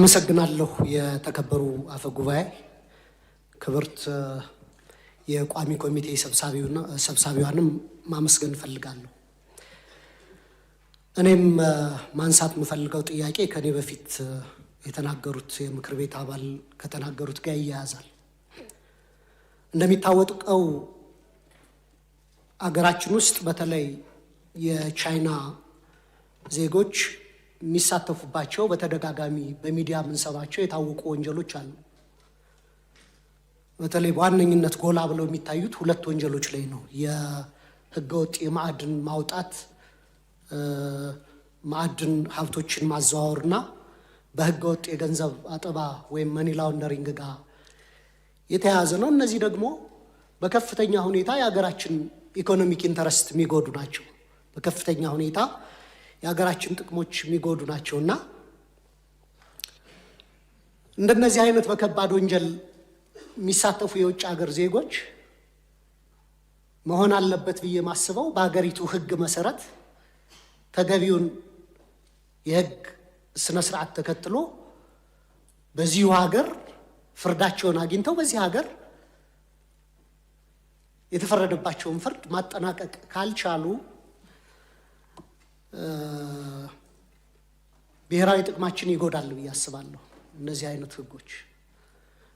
አመሰግናለሁ የተከበሩ አፈ ጉባኤ ክብርት የቋሚ ኮሚቴ ሰብሳቢዋንም ማመስገን ፈልጋለሁ። እኔም ማንሳት የምፈልገው ጥያቄ ከኔ በፊት የተናገሩት የምክር ቤት አባል ከተናገሩት ጋር ይያያዛል። እንደሚታወቀው አገራችን ውስጥ በተለይ የቻይና ዜጎች የሚሳተፉባቸው በተደጋጋሚ በሚዲያ የምንሰማቸው የታወቁ ወንጀሎች አሉ። በተለይ በዋነኝነት ጎላ ብለው የሚታዩት ሁለት ወንጀሎች ላይ ነው። የህገወጥ የማዕድን ማውጣት ማዕድን ሀብቶችን ማዘዋወርና በህገወጥ የገንዘብ አጠባ ወይም መኒ ላውንደሪንግ ጋር የተያያዘ ነው። እነዚህ ደግሞ በከፍተኛ ሁኔታ የሀገራችን ኢኮኖሚክ ኢንተረስት የሚጎዱ ናቸው። በከፍተኛ ሁኔታ የሀገራችን ጥቅሞች የሚጎዱ ናቸውና እንደነዚህ አይነት በከባድ ወንጀል የሚሳተፉ የውጭ ሀገር ዜጎች መሆን አለበት ብዬ ማስበው በሀገሪቱ ህግ መሰረት ተገቢውን የህግ ስነ ስርዓት ተከትሎ በዚሁ ሀገር ፍርዳቸውን አግኝተው በዚህ ሀገር የተፈረደባቸውን ፍርድ ማጠናቀቅ ካልቻሉ ብሔራዊ ጥቅማችን ይጎዳል ብዬ አስባለሁ እነዚህ አይነት ህጎች።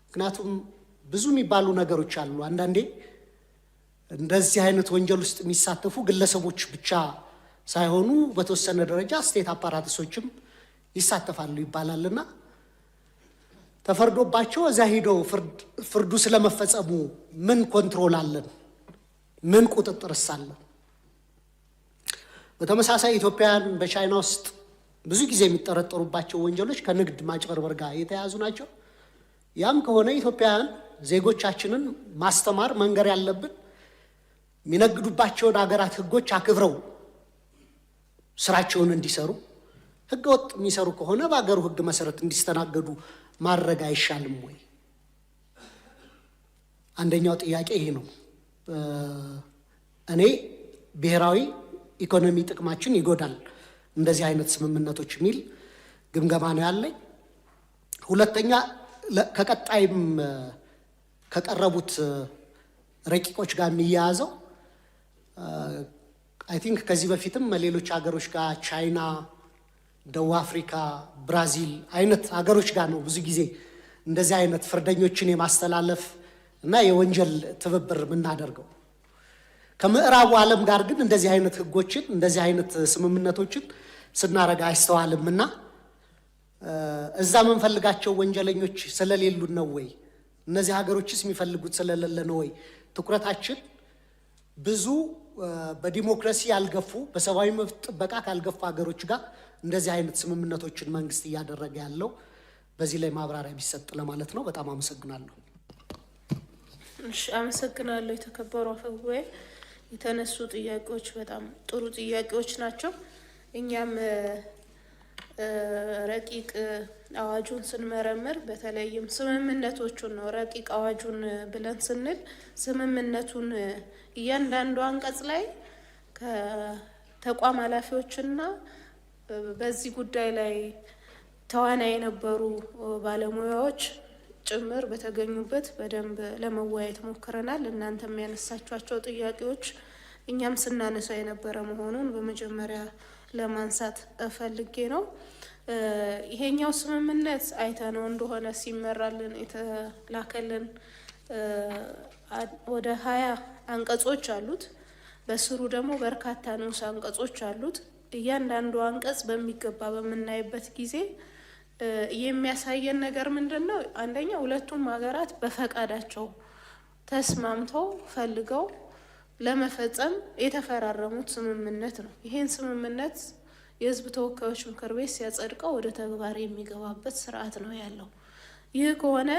ምክንያቱም ብዙ የሚባሉ ነገሮች አሉ። አንዳንዴ እንደዚህ አይነት ወንጀል ውስጥ የሚሳተፉ ግለሰቦች ብቻ ሳይሆኑ በተወሰነ ደረጃ ስቴት አፓራተሶችም ይሳተፋሉ ይባላልና ተፈርዶባቸው እዛ ሄደው ፍርዱ ስለመፈጸሙ ምን ኮንትሮል አለን? ምን ቁጥጥርስ አለን? በተመሳሳይ ኢትዮጵያውያን በቻይና ውስጥ ብዙ ጊዜ የሚጠረጠሩባቸው ወንጀሎች ከንግድ ማጭበርበር ጋር የተያያዙ ናቸው። ያም ከሆነ ኢትዮጵያውያን ዜጎቻችንን ማስተማር መንገር ያለብን የሚነግዱባቸውን ሀገራት ህጎች አክብረው ስራቸውን እንዲሰሩ፣ ህገወጥ የሚሰሩ ከሆነ በሀገሩ ህግ መሰረት እንዲስተናገዱ ማድረግ አይሻልም ወይ? አንደኛው ጥያቄ ይሄ ነው። እኔ ብሔራዊ ኢኮኖሚ ጥቅማችን ይጎዳል እንደዚህ አይነት ስምምነቶች የሚል ግምገማ ነው ያለኝ። ሁለተኛ ከቀጣይም ከቀረቡት ረቂቆች ጋር የሚያያዘው አይ ቲንክ ከዚህ በፊትም ሌሎች ሀገሮች ጋር ቻይና፣ ደቡብ አፍሪካ፣ ብራዚል አይነት ሀገሮች ጋር ነው ብዙ ጊዜ እንደዚህ አይነት ፍርደኞችን የማስተላለፍ እና የወንጀል ትብብር የምናደርገው። ከምዕራቡ ዓለም ጋር ግን እንደዚህ አይነት ህጎችን እንደዚህ አይነት ስምምነቶችን ስናረጋ አይስተዋልምና እዛ የምንፈልጋቸው ወንጀለኞች ስለሌሉ ነው ወይ? እነዚህ ሀገሮችስ የሚፈልጉት ስለሌለ ነው ወይ? ትኩረታችን ብዙ በዲሞክራሲ ያልገፉ በሰብአዊ መብት ጥበቃ ካልገፉ ሀገሮች ጋር እንደዚህ አይነት ስምምነቶችን መንግስት እያደረገ ያለው በዚህ ላይ ማብራሪያ ቢሰጥ ለማለት ነው። በጣም አመሰግናለሁ። እሺ፣ አመሰግናለሁ የተከበሩ አፈ ጉባኤ። የተነሱ ጥያቄዎች በጣም ጥሩ ጥያቄዎች ናቸው። እኛም ረቂቅ አዋጁን ስንመረምር በተለይም ስምምነቶቹን ነው። ረቂቅ አዋጁን ብለን ስንል ስምምነቱን እያንዳንዱ አንቀጽ ላይ ከተቋም ኃላፊዎችና በዚህ ጉዳይ ላይ ተዋናይ የነበሩ ባለሙያዎች ጭምር በተገኙበት በደንብ ለመወያየት ሞክረናል። እናንተም ያነሳችኋቸው ጥያቄዎች እኛም ስናነሳ የነበረ መሆኑን በመጀመሪያ ለማንሳት ፈልጌ ነው። ይሄኛው ስምምነት አይተነው እንደሆነ ሲመራልን የተላከልን ወደ 20 አንቀጾች አሉት። በስሩ ደግሞ በርካታ ንዑስ አንቀጾች አሉት። እያንዳንዱ አንቀጽ በሚገባ በምናይበት ጊዜ የሚያሳየን ነገር ምንድነው? አንደኛ ሁለቱም ሀገራት በፈቃዳቸው ተስማምተው ፈልገው ለመፈጸም የተፈራረሙት ስምምነት ነው። ይሄን ስምምነት የሕዝብ ተወካዮች ምክር ቤት ሲያጸድቀው ወደ ተግባር የሚገባበት ስርዓት ነው ያለው። ይህ ከሆነ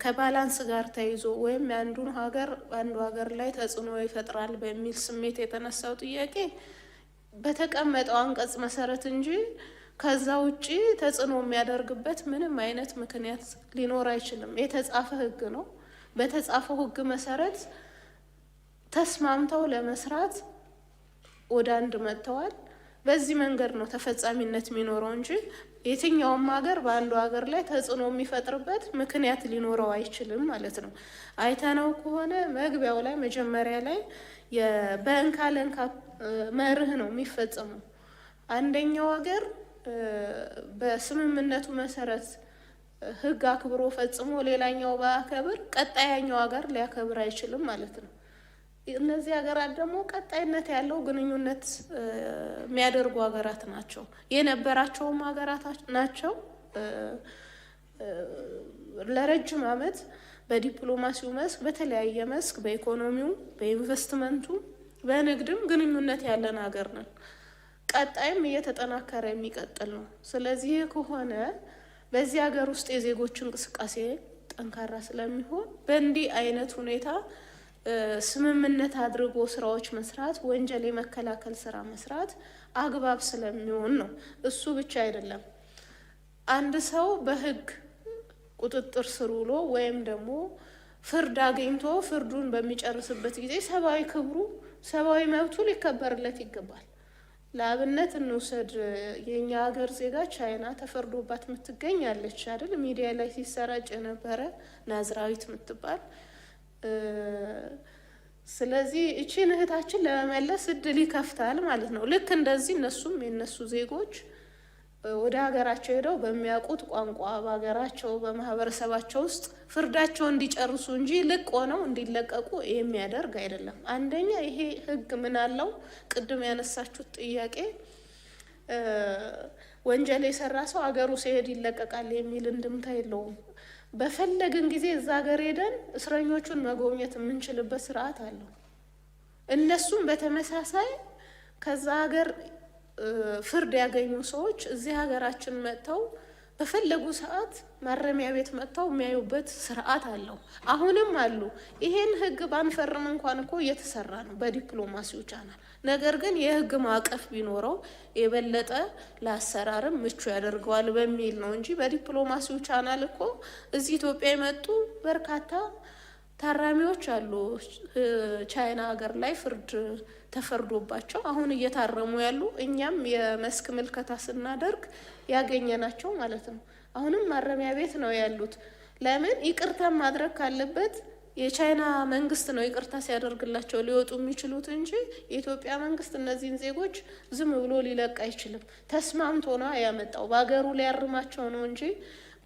ከባላንስ ጋር ተይዞ ወይም አንዱን ሀገር አንዱ ሀገር ላይ ተጽዕኖ ይፈጥራል በሚል ስሜት የተነሳው ጥያቄ በተቀመጠው አንቀጽ መሰረት እንጂ ከዛ ውጪ ተጽዕኖ የሚያደርግበት ምንም አይነት ምክንያት ሊኖር አይችልም። የተጻፈ ህግ ነው። በተጻፈው ህግ መሰረት ተስማምተው ለመስራት ወደ አንድ መጥተዋል። በዚህ መንገድ ነው ተፈጻሚነት የሚኖረው እንጂ የትኛውም ሀገር በአንዱ ሀገር ላይ ተጽዕኖ የሚፈጥርበት ምክንያት ሊኖረው አይችልም ማለት ነው። አይተነው ከሆነ መግቢያው ላይ መጀመሪያ ላይ በእንካ ለእንካ መርህ ነው የሚፈጸመው። አንደኛው ሀገር በስምምነቱ መሰረት ህግ አክብሮ ፈጽሞ ሌላኛው ባያከብር ቀጣያኛው ሀገር ሊያከብር አይችልም ማለት ነው። እነዚህ ሀገራት ደግሞ ቀጣይነት ያለው ግንኙነት የሚያደርጉ ሀገራት ናቸው፣ የነበራቸውም ሀገራት ናቸው። ለረጅም ዓመት በዲፕሎማሲው መስክ በተለያየ መስክ በኢኮኖሚው፣ በኢንቨስትመንቱ፣ በንግድም ግንኙነት ያለን ሀገር ነን። ቀጣይም እየተጠናከረ የሚቀጥል ነው። ስለዚህ ከሆነ በዚህ ሀገር ውስጥ የዜጎች እንቅስቃሴ ጠንካራ ስለሚሆን በእንዲህ አይነት ሁኔታ ስምምነት አድርጎ ስራዎች መስራት፣ ወንጀል የመከላከል ስራ መስራት አግባብ ስለሚሆን ነው። እሱ ብቻ አይደለም። አንድ ሰው በህግ ቁጥጥር ስር ውሎ ወይም ደግሞ ፍርድ አግኝቶ ፍርዱን በሚጨርስበት ጊዜ ሰብአዊ ክብሩ፣ ሰብአዊ መብቱ ሊከበርለት ይገባል። ለአብነት እንውሰድ። የኛ ሀገር ዜጋ ቻይና ተፈርዶባት የምትገኝ አለች አይደል? ሚዲያ ላይ ሲሰራጭ የነበረ ናዝራዊት የምትባል። ስለዚህ እቺን እህታችን ለመመለስ እድል ይከፍታል ማለት ነው። ልክ እንደዚህ እነሱም የነሱ ዜጎች ወደ ሀገራቸው ሄደው በሚያውቁት ቋንቋ በሀገራቸው በማህበረሰባቸው ውስጥ ፍርዳቸው እንዲጨርሱ እንጂ ልቅ ሆነው እንዲለቀቁ የሚያደርግ አይደለም። አንደኛ ይሄ ህግ ምን አለው? ቅድም ያነሳችሁት ጥያቄ ወንጀል የሰራ ሰው ሀገሩ ሲሄድ ይለቀቃል የሚል እንድምታ የለውም። በፈለግን ጊዜ እዛ ሀገር ሄደን እስረኞቹን መጎብኘት የምንችልበት ስርዓት አለው። እነሱም በተመሳሳይ ከዛ ሀገር ፍርድ ያገኙ ሰዎች እዚህ ሀገራችን መጥተው በፈለጉ ሰዓት ማረሚያ ቤት መጥተው የሚያዩበት ስርዓት አለው። አሁንም አሉ። ይሄን ህግ ባንፈርም እንኳን እኮ እየተሰራ ነው በዲፕሎማሲው ቻናል። ነገር ግን የህግ ማዕቀፍ ቢኖረው የበለጠ ለአሰራርም ምቹ ያደርገዋል በሚል ነው እንጂ በዲፕሎማሲው ቻናል እኮ እዚህ ኢትዮጵያ የመጡ በርካታ ታራሚዎች አሉ። ቻይና ሀገር ላይ ፍርድ ተፈርዶባቸው አሁን እየታረሙ ያሉ፣ እኛም የመስክ ምልከታ ስናደርግ ያገኘናቸው ማለት ነው። አሁንም ማረሚያ ቤት ነው ያሉት። ለምን? ይቅርታ ማድረግ ካለበት የቻይና መንግስት ነው ይቅርታ ሲያደርግላቸው ሊወጡ የሚችሉት እንጂ የኢትዮጵያ መንግስት እነዚህን ዜጎች ዝም ብሎ ሊለቅ አይችልም። ተስማምቶ ነው ያመጣው። በሀገሩ ሊያርማቸው ነው እንጂ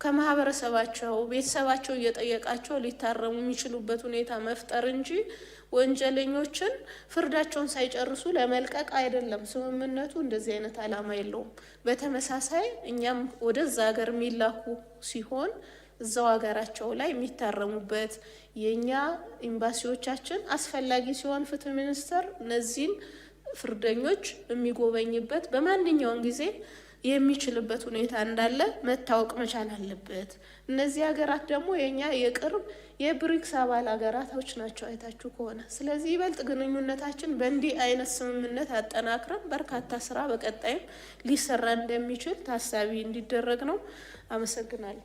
ከማህበረሰባቸው ቤተሰባቸው እየጠየቃቸው ሊታረሙ የሚችሉበት ሁኔታ መፍጠር እንጂ ወንጀለኞችን ፍርዳቸውን ሳይጨርሱ ለመልቀቅ አይደለም። ስምምነቱ እንደዚህ አይነት ዓላማ የለውም። በተመሳሳይ እኛም ወደዛ ሀገር የሚላኩ ሲሆን እዛው ሀገራቸው ላይ የሚታረሙበት የኛ ኤምባሲዎቻችን አስፈላጊ ሲሆን ፍትህ ሚኒስቴር እነዚህን ፍርደኞች የሚጎበኝበት በማንኛውም ጊዜ የሚችልበት ሁኔታ እንዳለ መታወቅ መቻል አለበት። እነዚህ ሀገራት ደግሞ የኛ የቅርብ የብሪክስ አባል ሀገራቶች ናቸው አይታችሁ ከሆነ። ስለዚህ ይበልጥ ግንኙነታችን በእንዲህ አይነት ስምምነት አጠናክረን በርካታ ስራ በቀጣይም ሊሰራ እንደሚችል ታሳቢ እንዲደረግ ነው። አመሰግናለሁ።